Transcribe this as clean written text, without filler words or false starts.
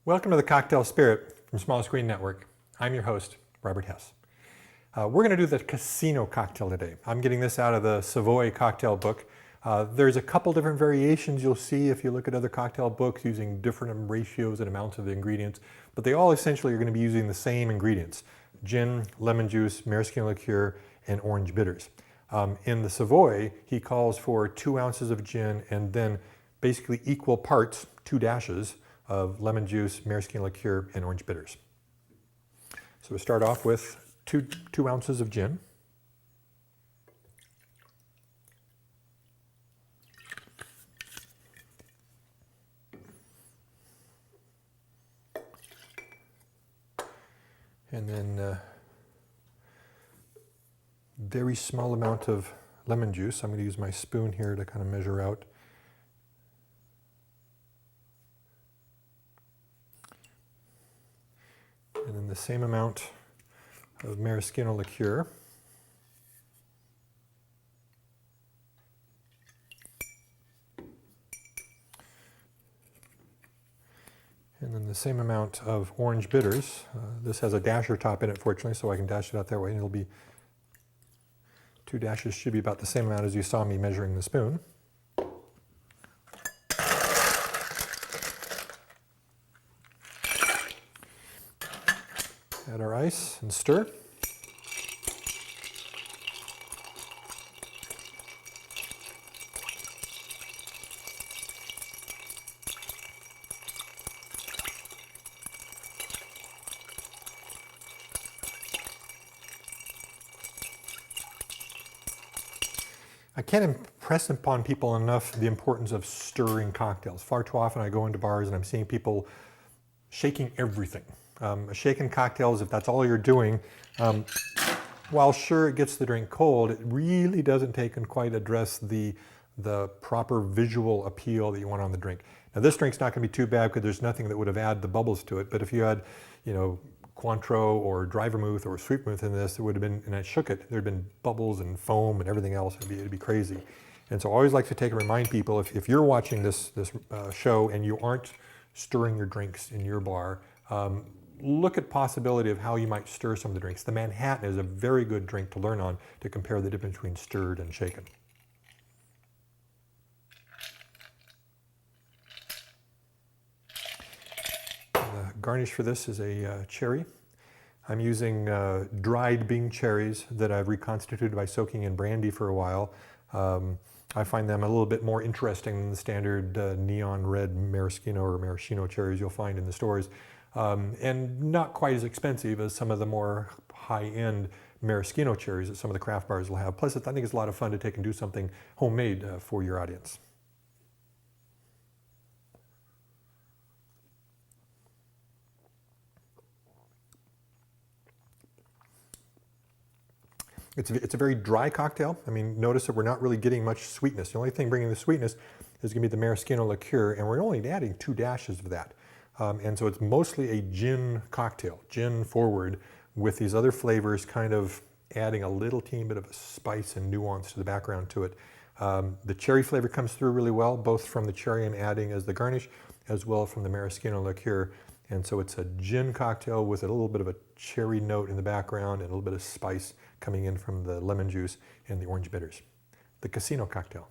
Welcome to the Cocktail Spirit from Small Screen Network. I'm your host, Robert Hess. We're going to do the casino cocktail today. I'm getting this out of the Savoy cocktail book. There's a couple different variations you'll see if you look at other cocktail books using different ratios and amounts of the ingredients, but they all essentially are going to be using the same ingredients: gin, lemon juice, maraschino liqueur, and orange bitters. In the Savoy, he calls for 2 ounces of gin and then basically equal parts, 2 dashes, of lemon juice, maraschino liqueur, and orange bitters. So we start off with two ounces of gin. And then very small amount of lemon juice. I'm going to use my spoon here to kind of measure out. And then the same amount of maraschino liqueur. And then the same amount of orange bitters. This has a dasher top in it, fortunately, so I can dash it out that way. And it'll be 2 dashes, should be about the same amount as you saw me measuring the spoon. Add our ice and stir. I can't impress upon people enough the importance of stirring cocktails. Far too often I go into bars and I'm seeing people shaking everything. Shaken cocktails, if that's all you're doing, while sure it gets the drink cold, it really doesn't take and quite address the proper visual appeal that you want on the drink. Now this drink's not going to be too bad because there's nothing that would have added the bubbles to it, but if you had, Cointreau or dry vermouth or sweet vermouth in this, it would have been, and I shook it, there'd been bubbles and foam and everything else. It'd be crazy. And so I always like to take and remind people, if you're watching this show and you aren't stirring your drinks in your bar, look at possibility of how you might stir some of the drinks. The Manhattan is a very good drink to learn on to compare the difference between stirred and shaken. The garnish for this is a cherry. I'm using dried Bing cherries that I've reconstituted by soaking in brandy for a while. I find them a little bit more interesting than the standard neon red maraschino or maraschino cherries you'll find in the stores. And not quite as expensive as some of the more high-end maraschino cherries that some of the craft bars will have. Plus, I think it's a lot of fun to take and do something homemade for your audience. It's a very dry cocktail. I mean, notice that we're not really getting much sweetness. The only thing bringing the sweetness is going to be the maraschino liqueur, and we're only adding 2 dashes of that. And so it's mostly a gin cocktail, gin forward, with these other flavors kind of adding a little teeny bit of a spice and nuance to the background to it. The cherry flavor comes through really well, both from the cherry I'm adding as the garnish, as well from the maraschino liqueur. And so it's a gin cocktail with a little bit of a cherry note in the background and a little bit of spice coming in from the lemon juice and the orange bitters. The casino cocktail.